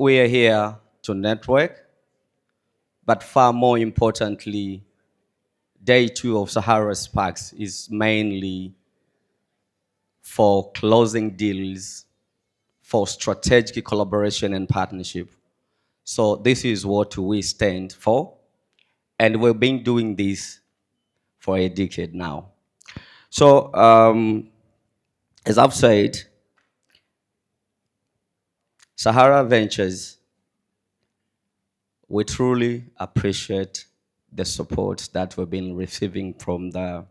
we are here to network, but far more importantly, day two of Sahara Sparks is mainly for closing deals, for strategic collaboration and partnership. So this is what we stand for, and we've been doing this for a decade now. So as I've said, Sahara Ventures, we truly appreciate the support that we've been receiving from the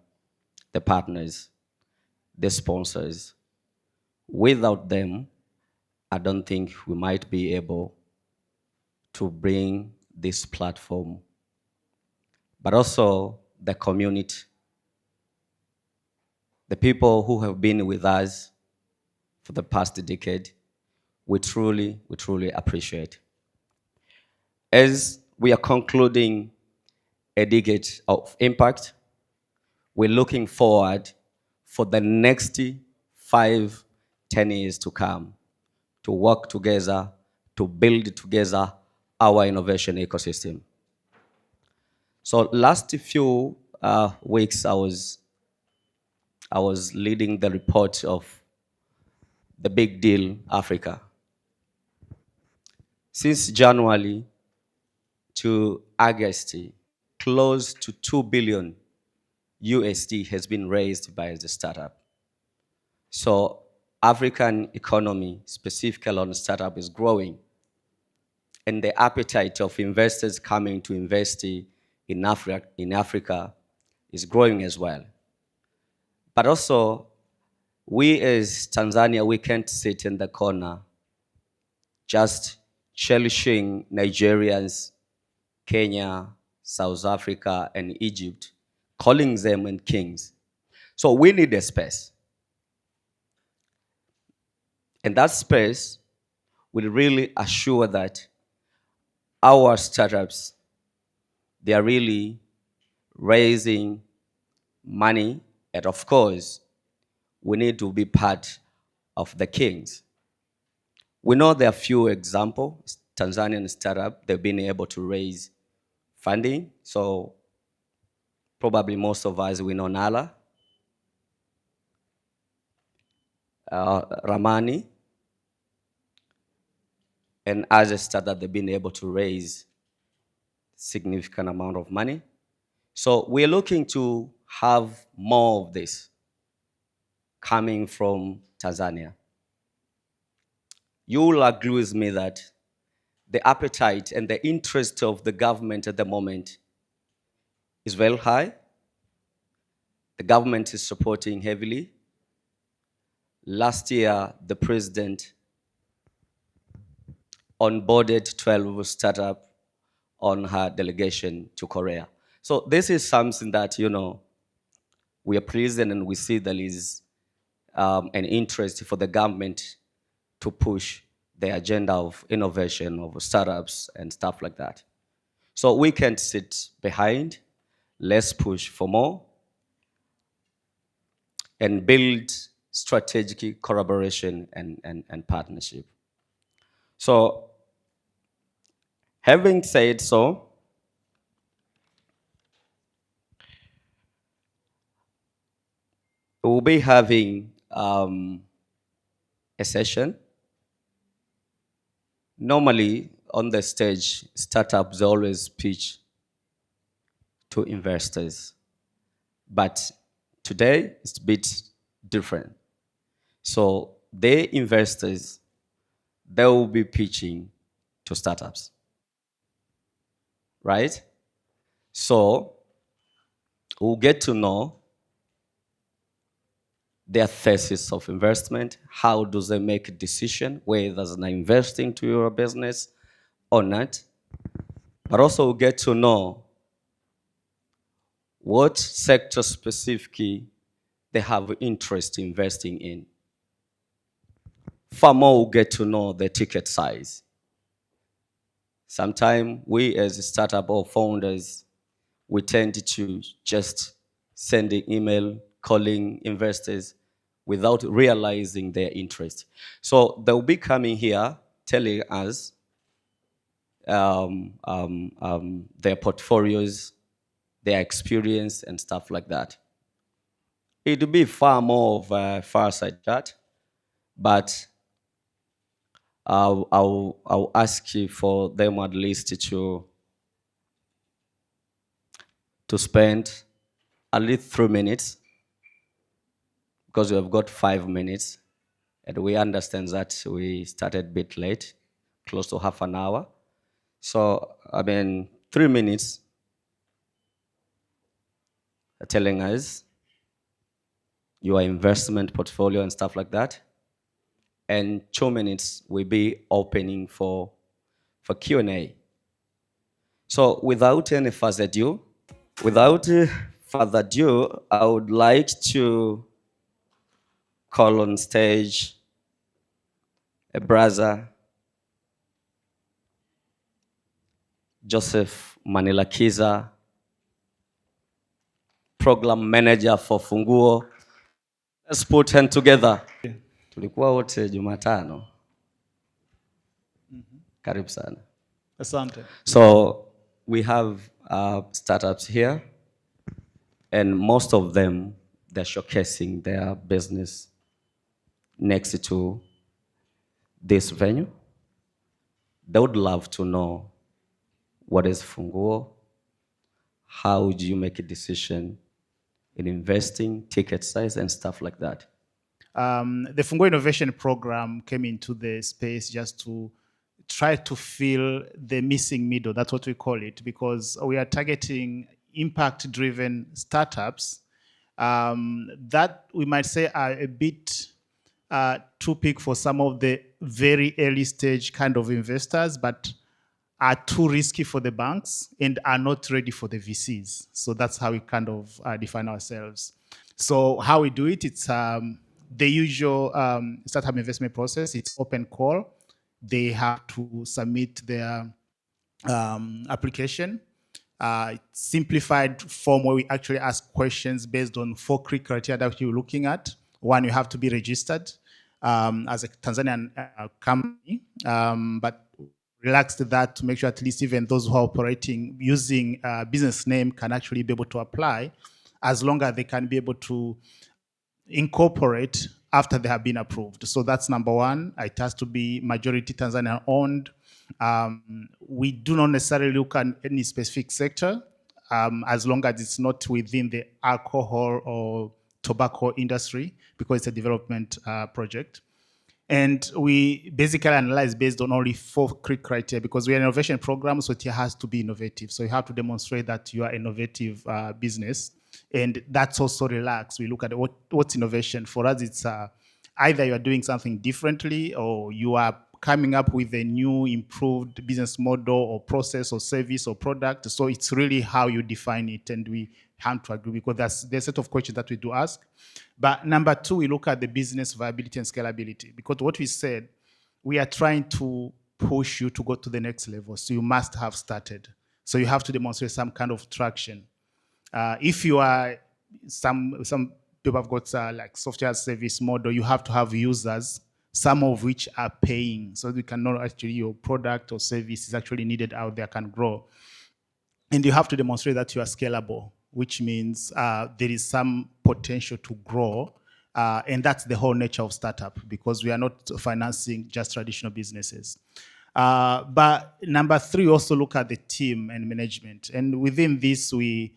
partners, the sponsors. Without them, I don't think we might be able to bring this platform, but also the community, the people who have been with us for the past decade. We truly appreciate. As we are concluding a decade of impact, we're looking forward for the next 5, 10 years to come, to work together, to build together our innovation ecosystem. So last few weeks, I was leading the report of the big deal Africa. Since January to August, close to 2 billion USD has been raised by the startup. So African economy, specifically on startup, is growing. And the appetite of investors coming to invest in Africa is growing as well. But also, we as Tanzania, we can't sit in the corner just cherishing Nigerians, Kenya, South Africa, and Egypt, calling them kings. So we need a space. And that space will really assure that our startups, they are really raising money, and of course, we need to be part of the kings. We know there are few examples, Tanzanian startup, they've been able to raise funding. So probably most of us, we know Nala, Ramani, and other startups, they've been able to raise significant amount of money. So we're looking to have more of this coming from Tanzania. You will agree with me that the appetite and the interest of the government at the moment is very high. The government is supporting heavily. Last year, the president onboarded 12 startups on her delegation to Korea. So this is something that, we are pleased and we see there is an interest for the government to push the agenda of innovation, of startups and stuff like that. So we can't sit behind. Let's push for more and build strategic collaboration and partnership. So having said so, we'll be having a session. Normally on the stage, startups always pitch to investors, but today it's a bit different. So the investors, they will be pitching to startups, right? So we'll get to know their thesis of investment. How do they make a decision whether they're investing to your business or not? But also we'll get to know what sector specifically they have interest in investing in. Far more we'll get to know the ticket size. Sometimes we as a startup or founders, we tend to just send an email, calling investors without realizing their interest. So they'll be coming here telling us their portfolios, their experience, and stuff like that. It would be far more of a fireside chat, but I'll ask you for them at least to spend at least 3 minutes, because we have got 5 minutes, and we understand that we started a bit late, close to half an hour. So, I mean, 3 minutes telling us your investment portfolio and stuff like that. And 2 minutes will be opening for Q&A. So without further ado, I would like to call on stage a brother, Joseph Manilakiza, program manager for Funguo. Let's put hands together. Tulikuwa wote Jumatano. Karibu sana. Asante. So we have startups here, and most of them, they're showcasing their business next to this venue. They would love to know, what is Funguo? How do you make a decision in investing, ticket size, and stuff like that? The Funguo Innovation Program came into the space just to try to fill the missing middle. That's what we call it, because we are targeting impact-driven startups that we might say are a bit too big for some of the very early stage kind of investors, but are too risky for the banks and are not ready for the VCs. So that's how we kind of define ourselves. So how we do it, it's the usual startup investment process. It's open call. They have to submit their application. Simplified form where we actually ask questions based on 4 key criteria that you're looking at. One, you have to be registered as a Tanzanian company, but relaxed that to make sure at least even those who are operating using a business name can actually be able to apply, as long as they can be able to incorporate after they have been approved. So that's number one. It has to be majority Tanzanian owned. We do not necessarily look at any specific sector, as long as it's not within the alcohol or tobacco industry, because it's a development project. And we basically analyze based on only 4 key criteria, because we're an innovation program, so it has to be innovative. So you have to demonstrate that you are an innovative business. And that's also relaxed. We look at what's innovation. For us, it's either you are doing something differently, or you are coming up with a new improved business model or process or service or product. So it's really how you define it, and we have to agree, because there's a set of questions that we do ask. But number 2, we look at the business viability and scalability, because what we said, we are trying to push you to go to the next level. So you must have started. So you have to demonstrate some kind of traction. If you are, some people have got like software service model, you have to have users, some of which are paying, so you can know actually your product or service is actually needed out there, can grow. And you have to demonstrate that you are scalable, which means there is some potential to grow. And that's the whole nature of startup, because we are not financing just traditional businesses. But number 3, also look at the team and management. And within this, we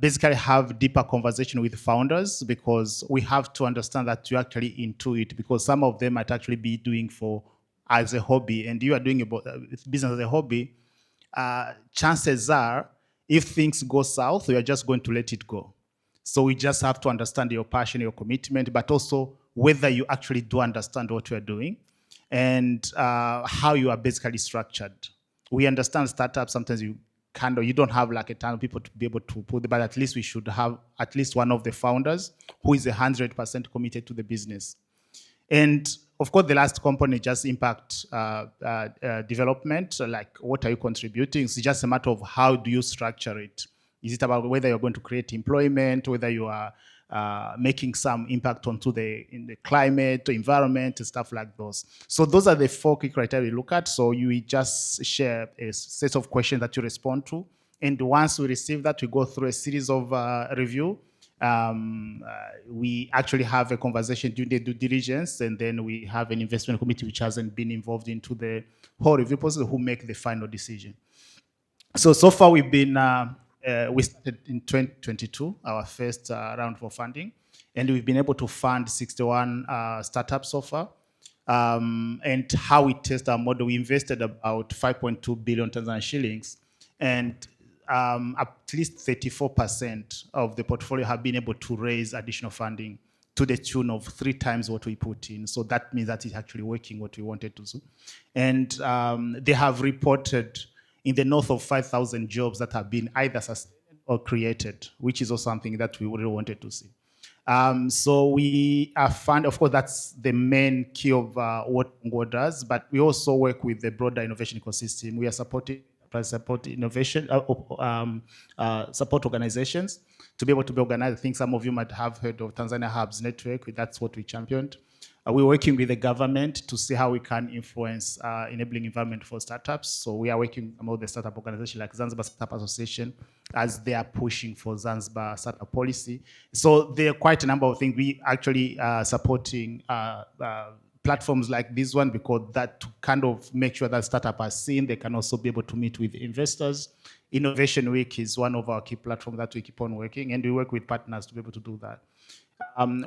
basically have deeper conversation with founders, because we have to understand that you're actually into it, because some of them might actually be doing for as a hobby, and you are doing business as a hobby. Chances are, if things go south, we are just going to let it go. So we just have to understand your passion, your commitment, but also whether you actually do understand what you are doing, and how you are basically structured. We understand startups, sometimes you don't have like a ton of people to be able to put, but at least we should have at least one of the founders who is 100% committed to the business. And of course, the last component, just impact development. So like, what are you contributing? It's just a matter of how do you structure it. Is it about whether you're going to create employment, whether you are making some impact onto in the climate, the environment, and stuff like those. So those are the 4 key criteria we look at. So you just share a set of questions that you respond to. And once we receive that, we go through a series of review. We actually have a conversation during the due diligence, and then we have an investment committee which hasn't been involved into the whole review process who make the final decision. So far we've been, we started in 2022, our first round for funding, and we've been able to fund 61 startups so far. And how we test our model, we invested about 5.2 billion Tanzanian shillings, and at least 34% of the portfolio have been able to raise additional funding to the tune of 3 times what we put in. So that means that it's actually working what we wanted to do. And they have reported in the north of 5,000 jobs that have been either sustained or created, which is also something that we really wanted to see. So we are fund, of course, that's the main key of what Funguo does, but we also work with the broader innovation ecosystem. We are supporting support innovation, support organizations to be able to be organized. I think some of you might have heard of Tanzania Hubs Network. That's what we championed. We're working with the government to see how we can influence enabling environment for startups. So we are working with the startup organization like Zanzibar Startup Association as they are pushing for Zanzibar startup policy. So there are quite a number of things. We actually supporting platforms like this one, because that to kind of make sure that startup are seen, they can also be able to meet with investors. Innovation Week is one of our key platforms that we keep on working, and we work with partners to be able to do that.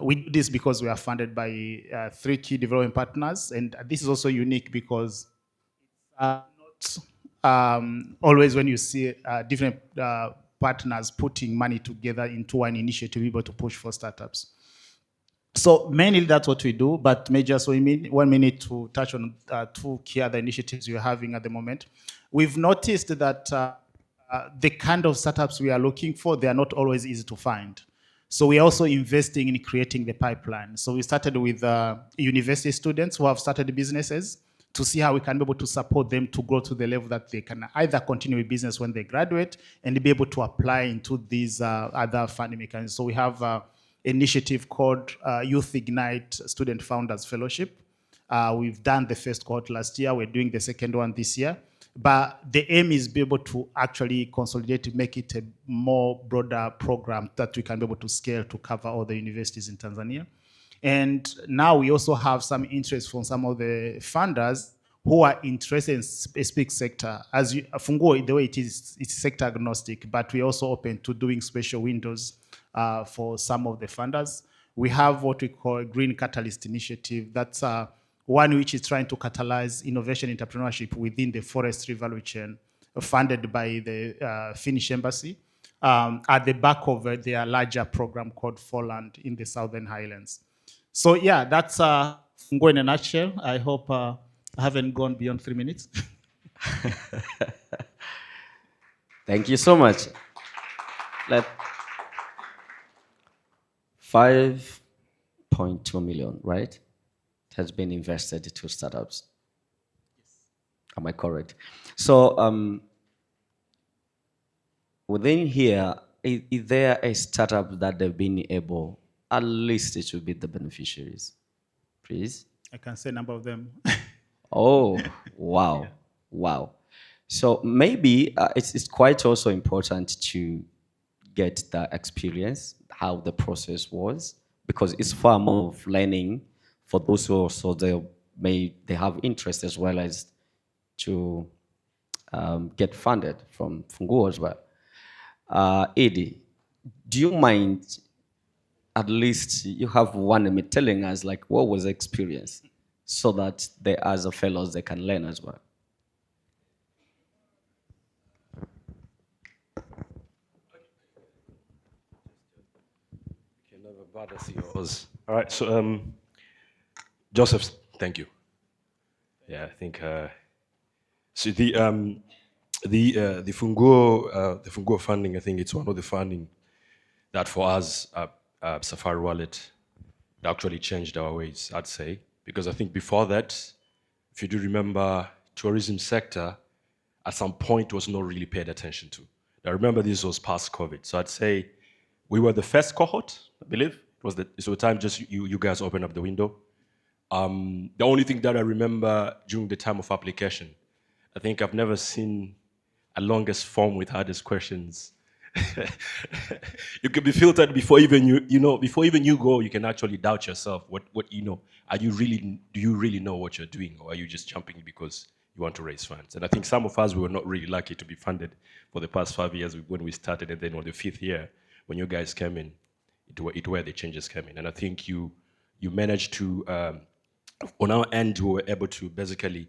We do this because we are funded by 3 key development partners, and this is also unique because it's not always when you see different partners putting money together into one initiative to be able to push for startups. So mainly that's what we do, but major, so we 1 minute to touch on 2 key other initiatives we're having at the moment. We've noticed that the kind of startups we are looking for, they are not always easy to find. So we're also investing in creating the pipeline. So we started with university students who have started businesses to see how we can be able to support them to grow to the level that they can either continue with business when they graduate and be able to apply into these other funding mechanisms. So we have initiative called Youth Ignite Student Founders Fellowship. We've done the first cohort last year. We're doing the second one this year. But the aim is be able to actually consolidate to make it a more broader program that we can be able to scale to cover all the universities in Tanzania. And now we also have some interest from some of the funders who are interested in a specific sector. As Funguo, the way it is, it's sector agnostic, but we're also open to doing special windows for some of the funders. We have what we call a Green Catalyst Initiative. That's one which is trying to catalyze innovation entrepreneurship within the forestry value chain, funded by the Finnish embassy, at the back of their larger program called Forland in the Southern Highlands. So yeah, that's Funguo in a nutshell. I hope I haven't gone beyond 3 minutes. Thank you so much. 5.2 million, right? Has been invested to startups. Yes. Am I correct? So within here, is there a startup that they've been able, at least to be the beneficiaries? Please? I can say a number of them. Oh, wow. Yeah. Wow. So maybe it's quite also important to get the experience, how the process was, because it's far more of learning for those who also they have interest as well as to get funded from Funguo as well. Eddie, do you mind at least you have 1 minute telling us like what was the experience so that they as a fellows they can learn as well? All right, so Joseph, thank you. Yeah, I think so the Funguo funding, I think it's one of the funding that for us Safari Wallet actually changed our ways, I'd say, because I think before that, if you do remember, tourism sector at some point was not really paid attention to. I remember this was past COVID, so I'd say we were the first cohort, I believe. It was the time just you guys opened up the window. The only thing that I remember during the time of application, I think I've never seen a longest form with hardest questions. You can be filtered before even before even you go. You can actually doubt yourself. What do you really know what you're doing, or are you just jumping because you want to raise funds? And I think some of us, we were not really lucky to be funded for the past 5 years when we started, and then on the 5th year when you guys came in, it where the changes came in. And I think you managed to on our end, we were able to basically,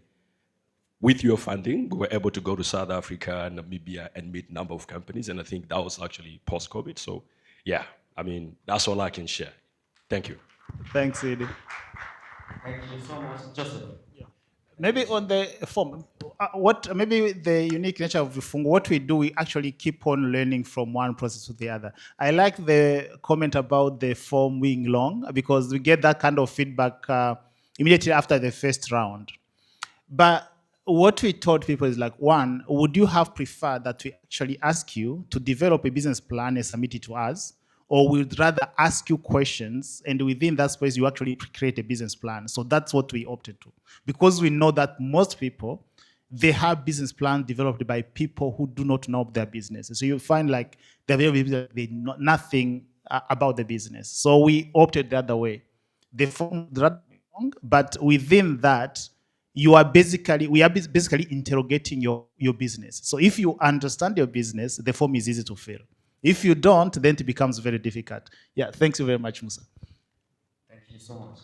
with your funding, we were able to go to South Africa and Namibia and meet a number of companies. And I think that was actually post-COVID. So yeah, I mean, that's all I can share. Thank you. Thanks, Edie. Thank you so much, Joseph. Maybe on the form, maybe the unique nature of Vifungo, what we do, we actually keep on learning from one process to the other. I like the comment about the form being long, because we get that kind of feedback immediately after the first round. But what we told people is like, one, would you have preferred that we actually ask you to develop a business plan and submit it to us? Or we'd rather ask you questions, and within that space, you actually create a business plan. So that's what we opted to. Because we know that most people, they have business plans developed by people who do not know their business. So you find like they know nothing about the business. So we opted the other way. The form is rather long, but within that, we are basically interrogating your business. So if you understand your business, the form is easy to fill. If you don't, then it becomes very difficult. Yeah, thank you very much, Musa. Thank you so much.